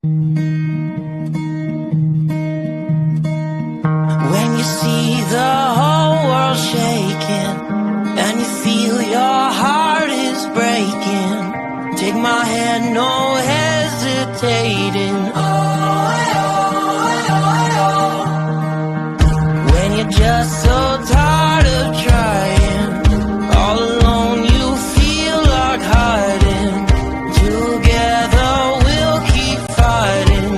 When you see the whole world shaking and you feel your heart is breaking, take my hand, no hesitating. When you're just so tired of trying, all alone you feel like hiding. Together we'll keep fighting.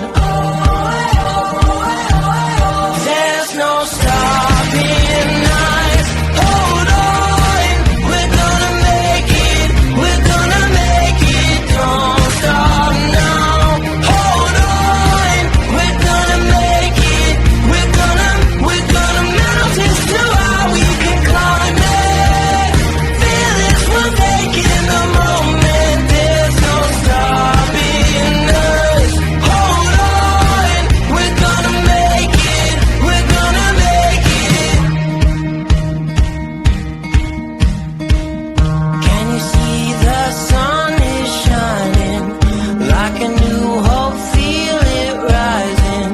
There's no stopping us. Hold on, we're gonna make it. We're gonna make it. Don't stop now. Hold on, we're gonna make it. We're gonna mountains too high we can climb it. Feel it, we're making the moment. There's no stopping us. Hold on, we're gonna make it. We're gonna make it. Can you see the sun is shining like a new hope? Feel it rising,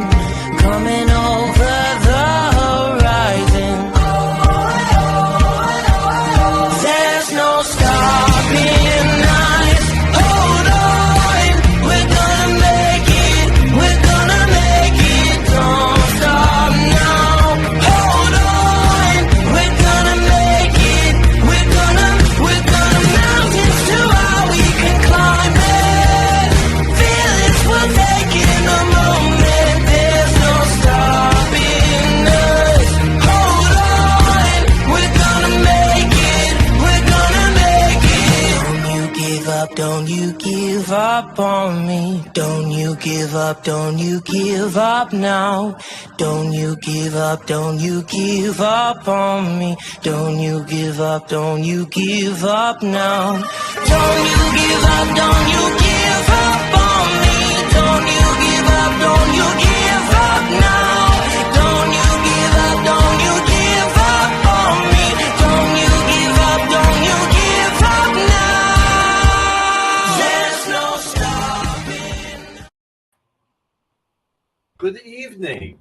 coming over the horizon. There's no stopping us. Hold on, we're gonna make it. We're gonna make it. Don't stop now. Hold on, we're gonna make it. We're gonna mountains too high we can climb it. Feel it, we're making a moment. There's no stopping us. Hold on, we're gonna make it. We're gonna make it. Don't you give up, don't you give up on me. Don't you give up, don't you give up now. Don't you give up, don't you give up on me. Don't you give up, don't you give up now. Don't you give up, don't you give up on me. Don't you give up, don't you give up now. Don't you give up, don't you give up on me. Don't you give up, don't you give up now. There's no stopping. Good evening.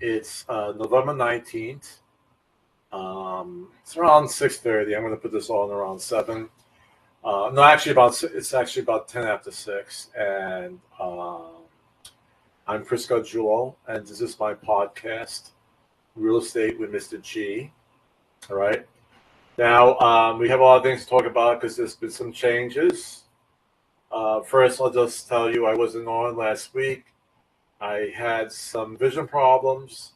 It's November 19th. It's around 6:30. I'm going to put this on around 7. No, actually, it's actually about 10 after 6. And I'm Chris Jewell, and this is my podcast, Real Estate with Mr. G. All right. Now, we have a lot of things to talk about because there's been some changes. First, I'll just tell you I wasn't on last week. I had some vision problems.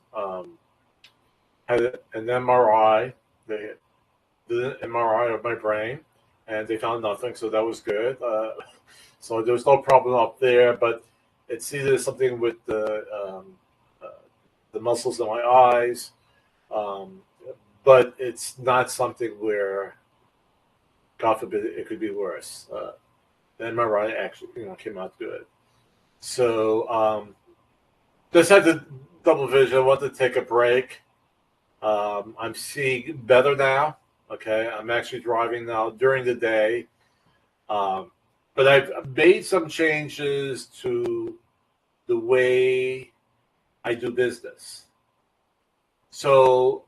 Had an MRI. They did an MRI of my brain, and they found nothing, so that was good. So there was no problem up there, but it's either something with the muscles in my eyes, but it's not something where, God forbid, it could be worse. The MRI actually, came out good. So just had the double vision. I wanted to take a break. I'm seeing better now. Okay, I'm actually driving now during the day. But I've made some changes to the way I do business. So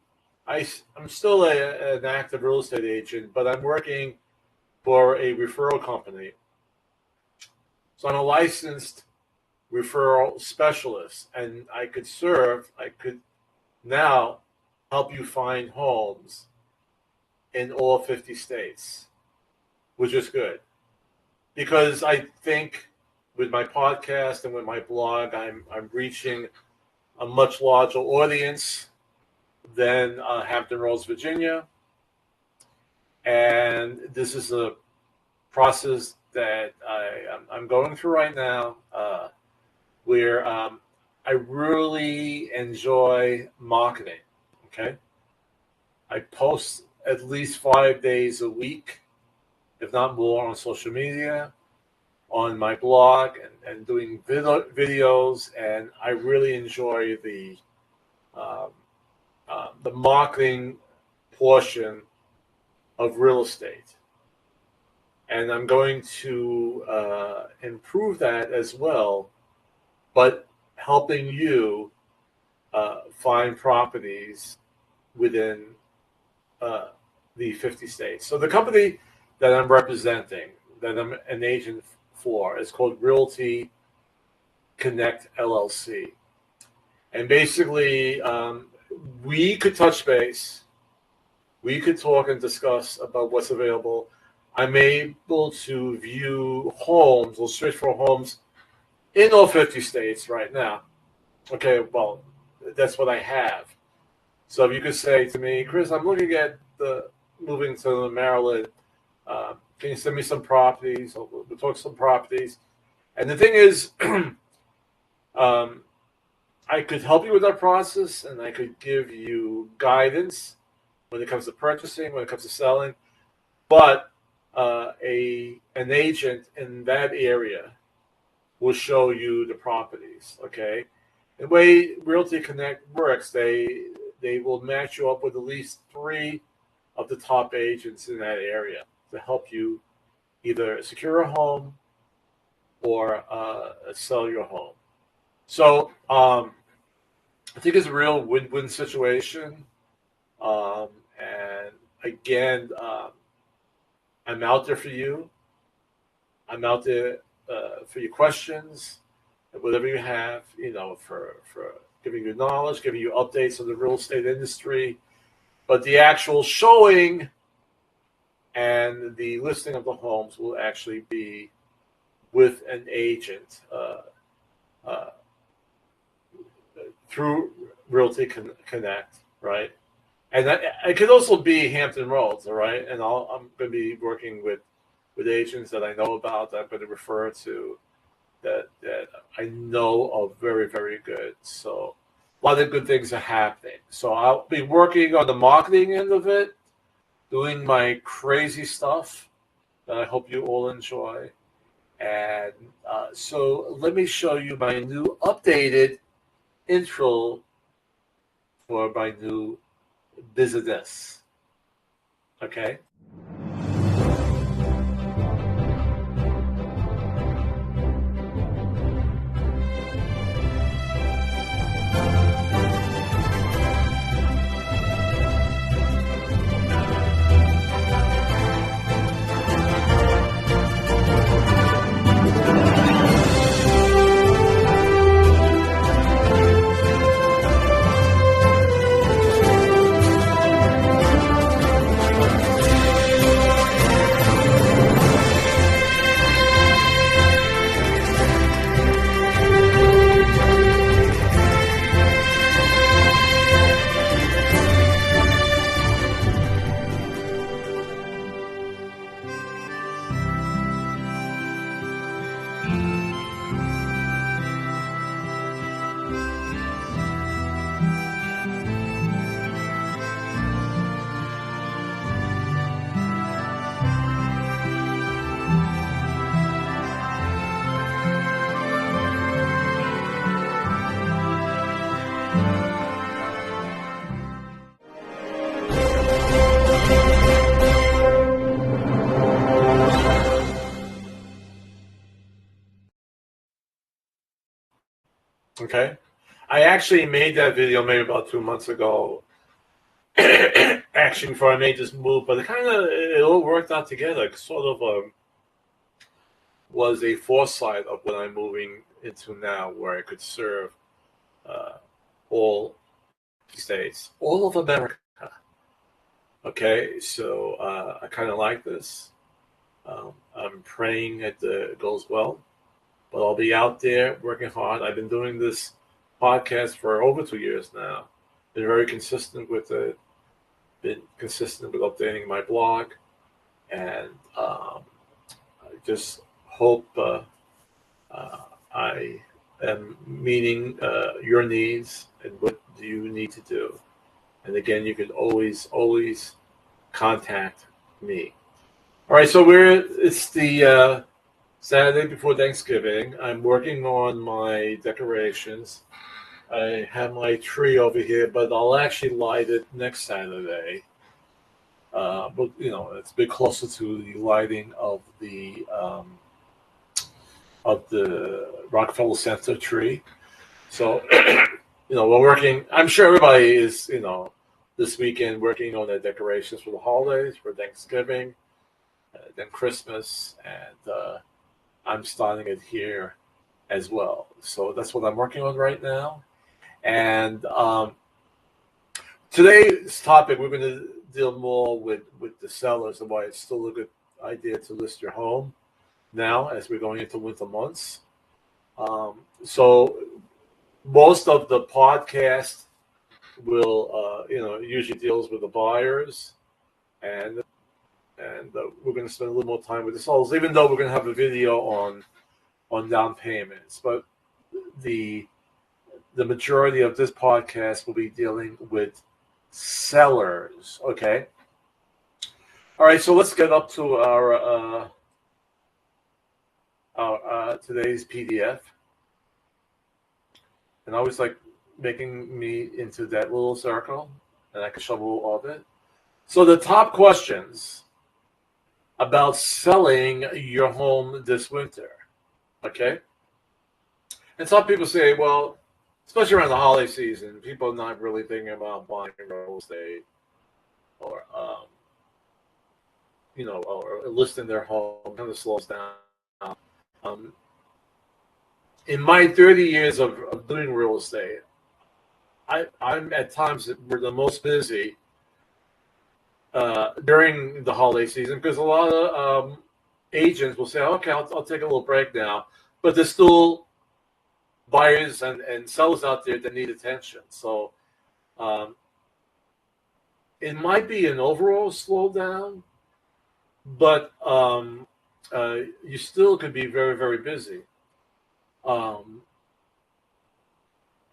I'm still an active real estate agent, but I'm working for a referral company. So I'm a licensed referral specialist, and I could now help you find homes in all 50 states, which is good. Because I think with my podcast and with my blog, I'm reaching a much larger audience than Hampton Roads, Virginia. And this is a process that I'm going through right now, where I really enjoy marketing. Okay, I post at least 5 days a week, if not more, on social media, on my blog, and doing videos, and I really enjoy the marketing portion of real estate. and I'm going to improve that as well, but helping you find properties within the 50 states. So the company that I'm representing, that I'm an agent for, is called Realty Connect LLC. And basically, we could touch base. We could talk and discuss about what's available. I'm able to view homes or search for homes in all 50 states right now. Okay, well, that's what I have. So if you could say to me, Chris, I'm looking at moving to Maryland. Can you send me some properties? We'll talk some properties. And the thing is, I could help you with that process, and I could give you guidance when it comes to purchasing, when it comes to selling. But an agent in that area will show you the properties. Okay, the way Realty Connect works, they will match you up with at least 3 of the top agents in that area to help you either secure a home or sell your home. So I think it's a real win-win situation. And again, I'm out there for you. I'm out there for your questions, and whatever you have, for giving you knowledge, giving you updates on the real estate industry. But the actual showing and the listing of the homes will actually be with an agent through Realty Connect, right? And it could also be Hampton Roads, all right? And I'm going to be working with agents that I know about, that I'm going to refer to, that I know are very, very good. So a lot of good things are happening. So I'll be working on the marketing end of it, doing my crazy stuff that I hope you all enjoy. And so let me show you my new updated intro for my new business. Okay. Okay. I actually made that video maybe about 2 months ago, actually before I made this move, but it all worked out together. It sort of was a foresight of what I'm moving into now, where I could serve all states, all of America. Okay, so I kind of like this. I'm praying it goes well. But I'll be out there working hard. I've been doing this podcast for over 2 years now. Been very consistent with it. Been consistent with updating my blog. And I just hope I am meeting your needs and what do you need to do. And again, you can always contact me. All right, so it's the Saturday before Thanksgiving. I'm working on my decorations. I have my tree over here, but I'll actually light it next Saturday. but it's a bit closer to the lighting of the Rockefeller Center tree. So, we're working. I'm sure everybody is, this weekend working on their decorations for the holidays, for Thanksgiving, then Christmas, and I'm starting it here as well. So that's what I'm working on right now. And today's topic, we're going to deal more with the sellers and why it's still a good idea to list your home now as we're going into winter months. So most of the podcast will, usually deals with the buyers, and we're going to spend a little more time with the sellers, even though we're going to have a video on down payments. But the majority of this podcast will be dealing with sellers. Okay. All right. So let's get up to our today's PDF. And I always like making me into that little circle, and I can shovel all of it. So the top questions about selling your home this winter. Okay. And some people say, well, especially around the holiday season, people are not really thinking about buying real estate or, or listing their home. Kind of slows down. In my 30 years of doing real estate, I'm at times we're the most busy during the holiday season, because a lot of agents will say, okay, I'll take a little break now, but there's still buyers and sellers out there that need attention. So it might be an overall slowdown, but you still could be very, very busy.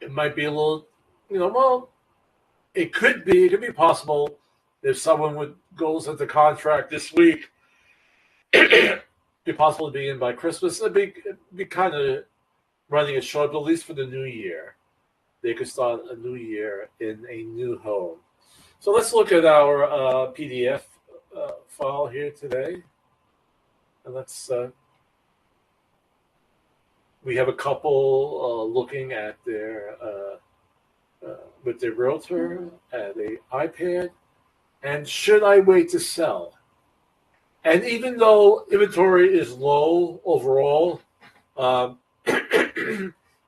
It might be a little, it could be possible if someone goes into contract this week, it'd be possible to be in by Christmas. It'd be kind of running it short, but at least for the new year, they could start a new year in a new home. So let's look at our PDF file here today. And let's, we have a couple looking at their, with their realtor at an iPad. And should I wait to sell? And even though inventory is low overall,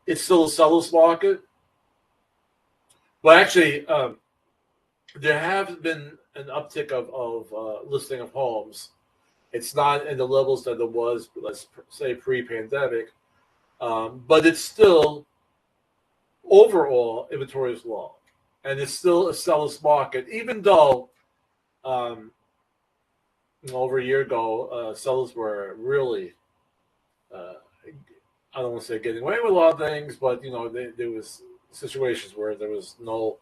it's still a seller's market. Well, actually, there has been an uptick of listing of homes. It's not in the levels that it was, let's say, pre-pandemic, but it's still, overall, inventory is low. And it's still a seller's market, even though over a year ago, sellers were really, I don't want to say getting away with a lot of things, but there was situations where there was no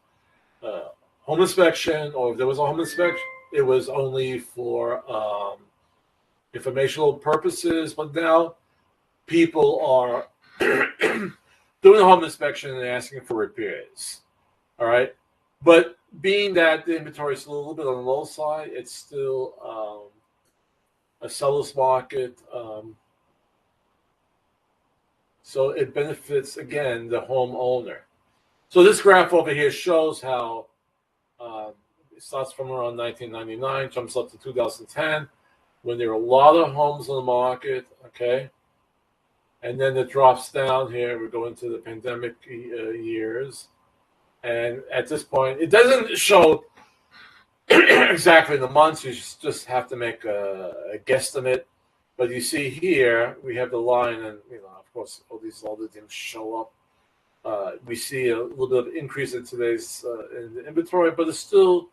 home inspection, or if there was a home inspection, it was only for informational purposes. But now people are doing a home inspection and asking for repairs. All right, but being that the inventory is a little bit on the low side, it's still a seller's market. So it benefits, again, the homeowner. So this graph over here shows how it starts from around 1999, jumps up to 2010, when there were a lot of homes on the market, okay? And then it drops down here. We go into the pandemic years. And at this point, it doesn't show exactly the months. You just have to make a guesstimate. But you see here, we have the line, and of course, all the things show up. We see a little bit of increase in today's in the inventory, but it's still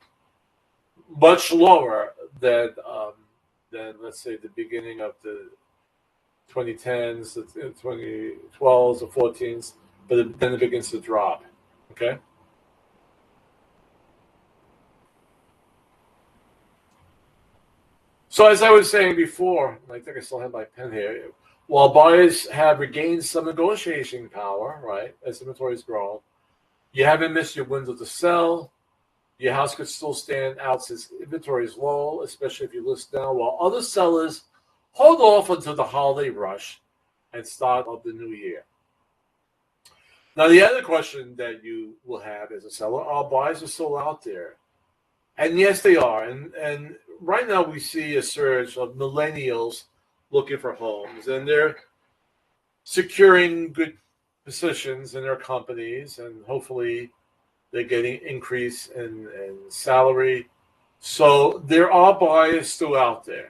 much lower than let's say the beginning of the 2010s, the 2012s, or 14s. But then it begins to drop. Okay. So as I was saying before, I think I still have my pen here, while buyers have regained some negotiation power, right, as inventory has grown, you haven't missed your window to sell. Your house could still stand out since inventory is low, especially if you list now, while other sellers hold off until the holiday rush and start of the new year. Now, the other question that you will have as a seller, are buyers still out there? And yes, they are. And right now we see a surge of millennials looking for homes, and they're securing good positions in their companies, and hopefully they're getting increase in salary. So there are buyers still out there.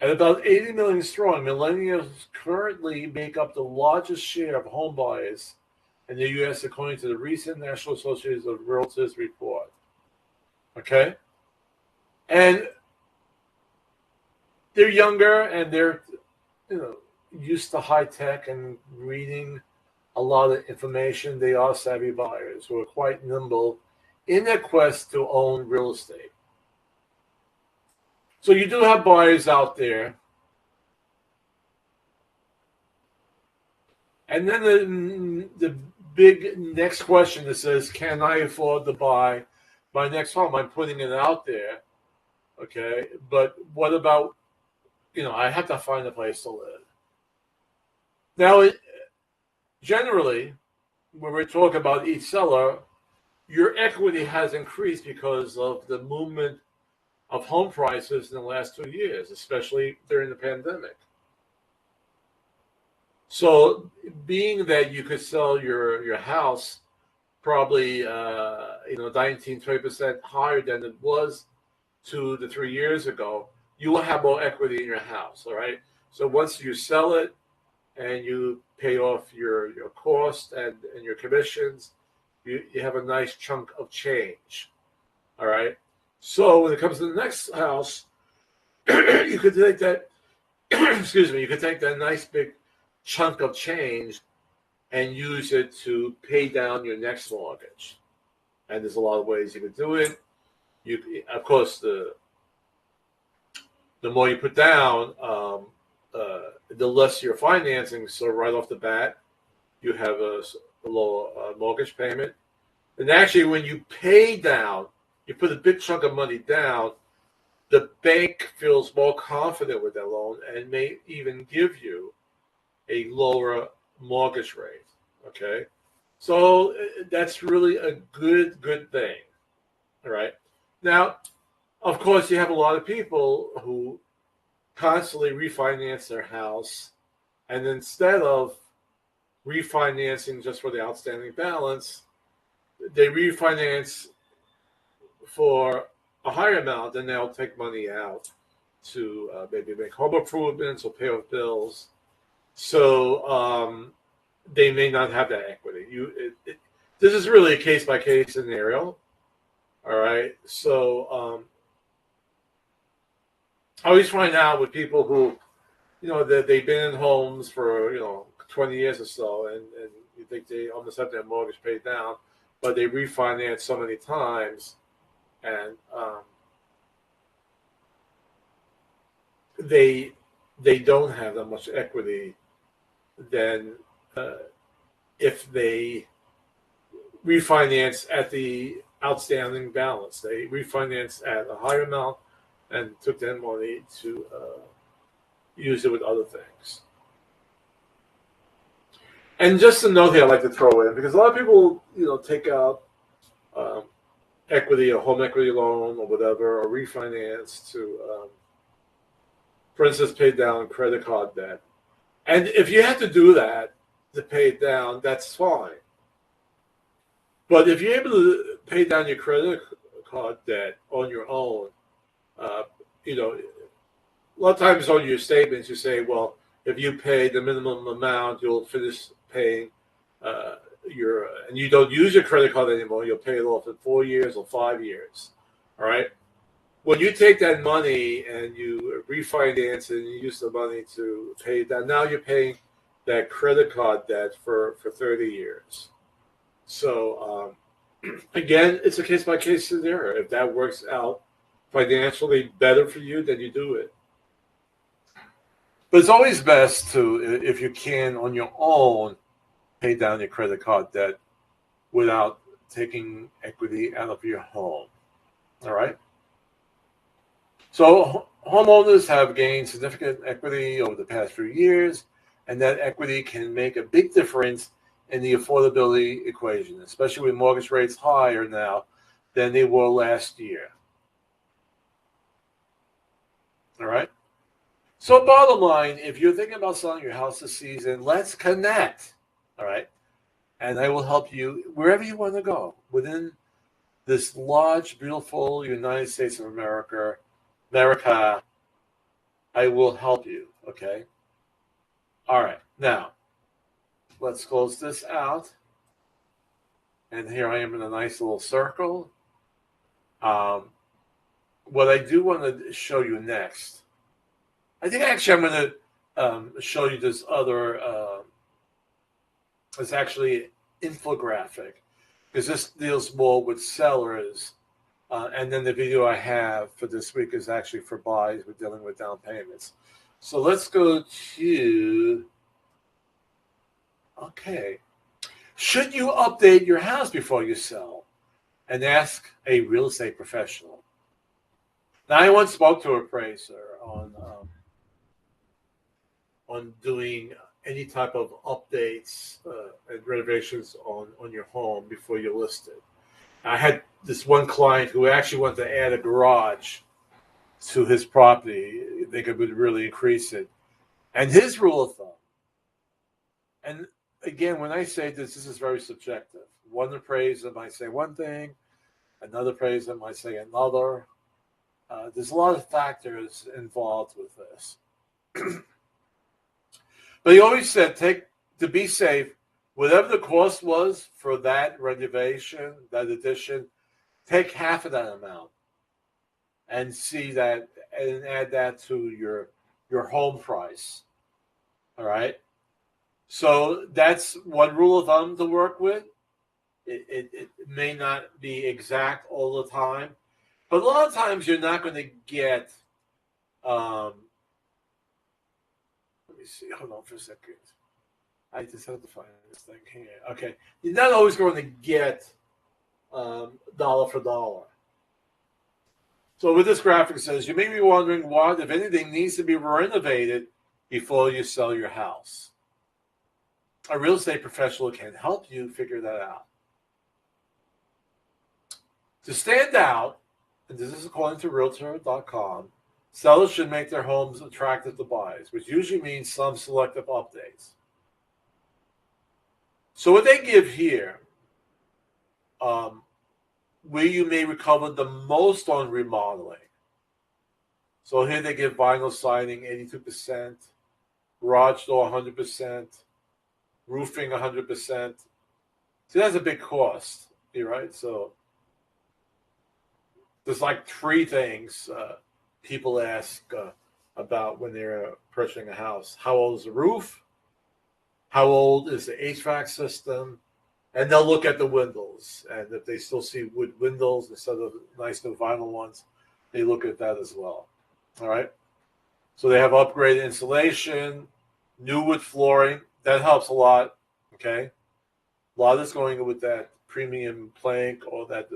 At about 80 million strong, millennials currently make up the largest share of home buyers in the U.S. according to the recent National Association of Realtors report. Okay? And they're younger, and they're used to high tech and reading a lot of information. They are savvy buyers who are quite nimble in their quest to own real estate. So you do have buyers out there. And then the big next question that says, can I afford to buy my next home? I'm putting it out there. Okay. But what about, I have to find a place to live. Now, generally, when we're talking about each seller, your equity has increased because of the movement of home prices in the last 2 years, especially during the pandemic. So being that you could sell your house probably 19-20% higher than it was 2 to 3 years ago, you will have more equity in your house. All right. So once you sell it and you pay off your cost and your commissions, you have a nice chunk of change. All right. So when it comes to the next house, you could take that, you could take that nice big chunk of change and use it to pay down your next mortgage. And there's a lot of ways you could do it. Of course, the more you put down, the less you're financing. So right off the bat, you have a lower mortgage payment. And actually, when you pay down, you put a big chunk of money down, the bank feels more confident with that loan and may even give you a lower mortgage rate. Okay. So that's really a good thing. All right. Now, of course, you have a lot of people who constantly refinance their house, and instead of refinancing just for the outstanding balance, they refinance for a higher amount, and they'll take money out to maybe make home improvements or pay off bills. So they may not have that equity. This is really a case-by-case scenario. All right. So I always find out with people who, that they've been in homes for, 20 years or so, and you think they almost have their mortgage paid down, but they refinance so many times, and they don't have that much equity. Then if they refinance at the outstanding balance, they refinance at a higher amount and took that money to use it with other things. And just a note here I'd like to throw in, because a lot of people, take out equity, a home equity loan or whatever, or refinance to, for instance, pay down credit card debt. And if you have to do that to pay it down, that's fine. But if you're able to pay down your credit card debt on your own, a lot of times on your statements you say, well, if you pay the minimum amount, you'll finish paying and you don't use your credit card anymore, you'll pay it off in 4 years or 5 years. All right. When you take that money and you refinance and you use the money to pay that, now you're paying that credit card debt for 30 years. So again, it's a case-by-case scenario. If that works out financially better for you, then you do it. But it's always best to, if you can, on your own, pay down your credit card debt without taking equity out of your home. All right. So homeowners have gained significant equity over the past few years, and that equity can make a big difference in the affordability equation, especially with mortgage rates higher now than they were last year. All right. So bottom line, if you're thinking about selling your house this season, let's connect. All right. And I will help you wherever you want to go within this large, beautiful United States of America. I will help you. Okay. All right. Now, let's close this out. And here I am in a nice little circle. What I do want to show you next, I think actually I'm going to show you this other, it's actually infographic, because this deals more with sellers. And then the video I have for this week is actually for buys. We're dealing with down payments. So let's go to, okay. Should you update your house before you sell? And ask a real estate professional. Now, I once spoke to an appraiser on doing any type of updates and renovations on your home before you list it. I had this one client who actually wanted to add a garage to his property. They could really increase it. And his rule of thumb, and again, when I say this is very subjective. One appraiser might say one thing, another appraiser might say another. There's a lot of factors involved with this. But he always said, to be safe, whatever the cost was for that renovation, that addition, take half of that amount and see that and add that to your home price. All right. So that's one rule of thumb to work with. It may not be exact all the time, but a lot of times you're not going to get. Let me see. Hold on for a second. I just have to find this thing here. Okay, you're not always going to get dollar for dollar. So with this graphic, it says you may be wondering what, if anything, needs to be renovated before you sell your house. A real estate professional can help you figure that out. To stand out, and this is according to Realtor.com, sellers should make their homes attractive to buyers, which usually means some selective updates. So what they give here, where you may recover the most on remodeling. So here they give vinyl siding 82%, garage door 100%, roofing 100%. See, that's a big cost, right? So there's like three things people ask about when they're purchasing a house. How old is the roof? How old is the HVAC system? And they'll look at the windows. And if they still see wood windows instead of nice new vinyl ones, they look at that as well. All right? So they have upgraded insulation, new wood flooring. That helps a lot, okay? A lot is going with that premium plank or that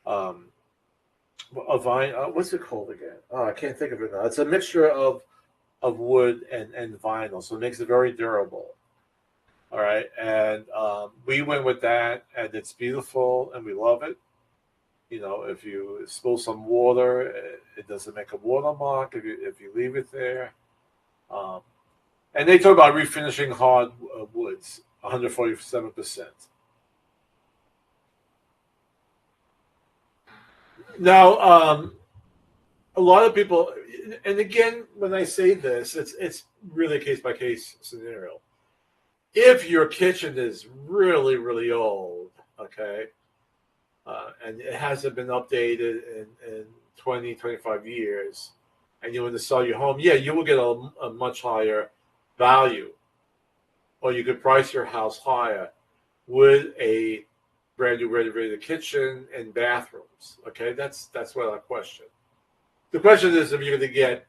a vine. What's it called again? Oh, I can't think of it now. It's a mixture of wood and vinyl, so it makes it very durable. All right, and we went with that, and it's beautiful, and we love it. You know, if you spill some water, it doesn't make a watermark if you leave it there. And they talk about refinishing hard woods, 147%. Now, a lot of people, and again, when I say this, it's really a case-by-case scenario. If your kitchen is really, really old, okay, and it hasn't been updated in 20, 25 years, and you want to sell your home, yeah, you will get a much higher value. Or you could price your house higher with a brand new renovated kitchen and bathrooms. Okay, that's what I question. The question is if you're going to get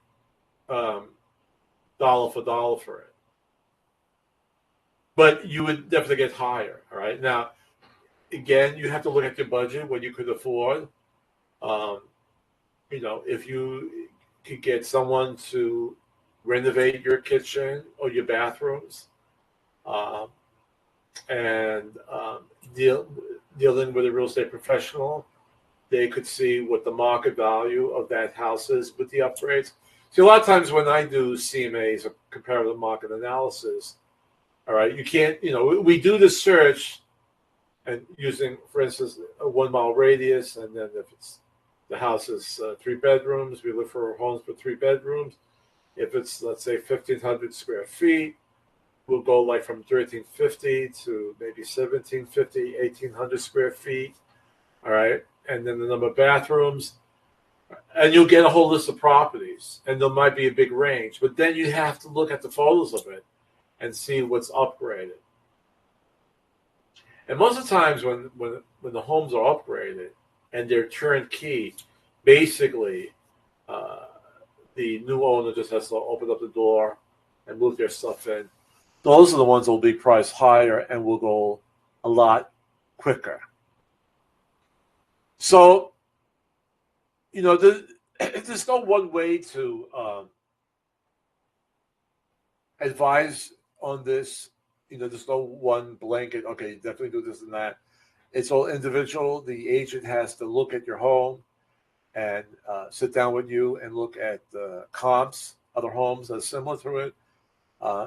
dollar for dollar for it. but you would definitely get higher. All right. Now, again, you have to look at your budget, what you could afford. If you could get someone to renovate your kitchen or your bathrooms, um, and dealing with a real estate professional, they could see what the market value of that house is with the upgrades. See, a lot of times when I do CMAs or comparative market analysis, all right, you can't, we do the search and using, for instance, a 1 mile radius, and then if the house is 3 bedrooms, we look for homes for 3 bedrooms. If it's, let's say, 1,500 square feet, we'll go like from 1,350 to maybe 1,750, 1,800 square feet. All right. And then the number of bathrooms. And you'll get a whole list of properties. And there might be a big range. But then you have to look at the photos of it and see what's upgraded. And most of the times when the homes are upgraded and they're turnkey, basically the new owner just has to open up the door and move their stuff in. Those are the ones that will be priced higher and will go a lot quicker. So, there's no one way to advise on this. There's no one blanket, okay, definitely do this and that. It's all individual. The agent has to look at your home and sit down with you and look at comps, other homes that are similar to it,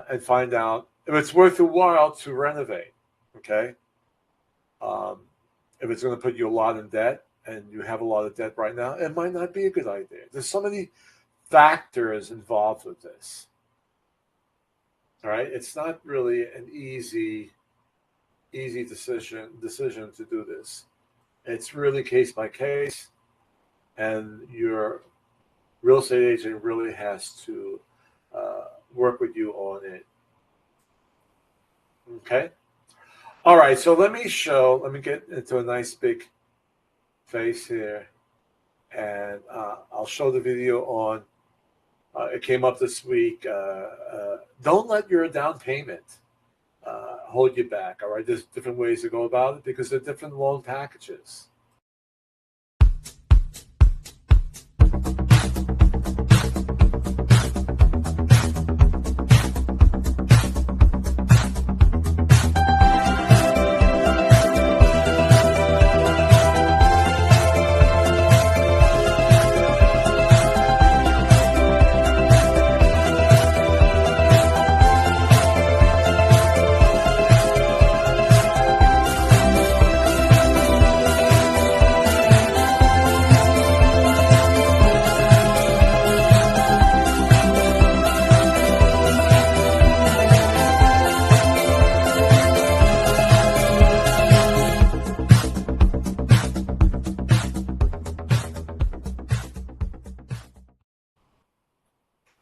and find out if it's worth your while to renovate, okay? If it's going to put you a lot in debt, and you have a lot of debt right now, it might not be a good idea. There's so many factors involved with this. All right, it's not really an easy decision to do this. It's really case by case, and your real estate agent really has to work with you on it. Okay. All right. So let me get into a nice big face here, and I'll show the video on. It came up this week. Don't let your down payment hold you back. All right. There's different ways to go about it because there are different loan packages.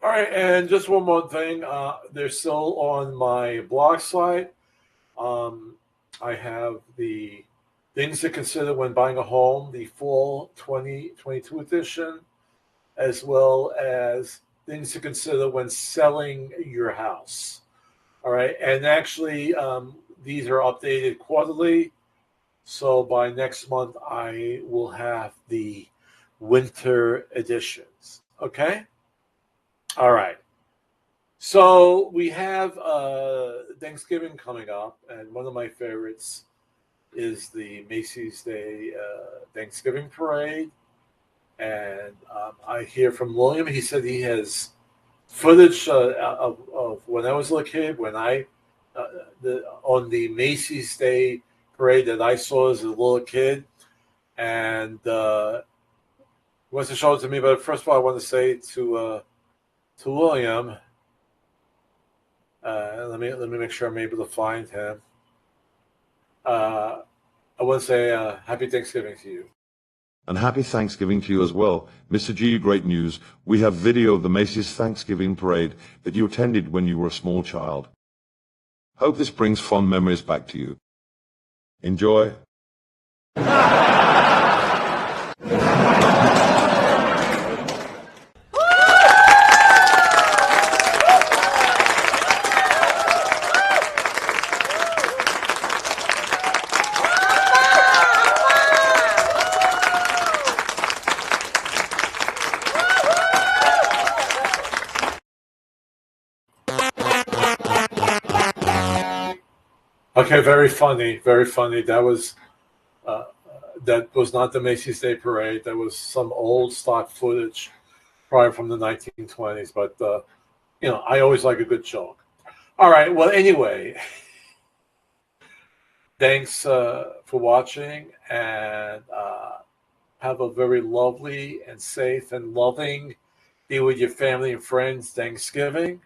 All right, and just one more thing. They're still on my blog site. I have the things to consider when buying a home, the fall 2022 edition, as well as things to consider when selling your house. All right, and actually, these are updated quarterly. So by next month, I will have the winter editions. Okay? All right. So we have Thanksgiving coming up, and one of my favorites is the Macy's Day Thanksgiving Parade. And I hear from William. He said he has footage of when I was a little kid, when on the Macy's Day Parade that I saw as a little kid. And he wants to show it to me. But first of all, I want to say to William, let me make sure I'm able to find him. I want to say Happy Thanksgiving to you. And happy Thanksgiving to you as well. Mr. G, great news. We have video of the Macy's Thanksgiving Parade that you attended when you were a small child. Hope this brings fond memories back to you. Enjoy. Okay, very funny, very funny. That was not the Macy's Day Parade. That was some old stock footage, probably from the 1920s. But I always like a good joke. All right. Well, anyway, thanks for watching, and have a very lovely and safe and loving, be with your family and friends Thanksgiving.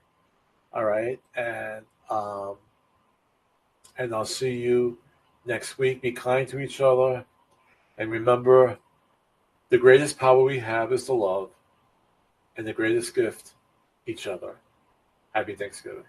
All right, and I'll see you next week. Be kind to each other, and remember, the greatest power we have is to love, and the greatest gift, each other. Happy Thanksgiving.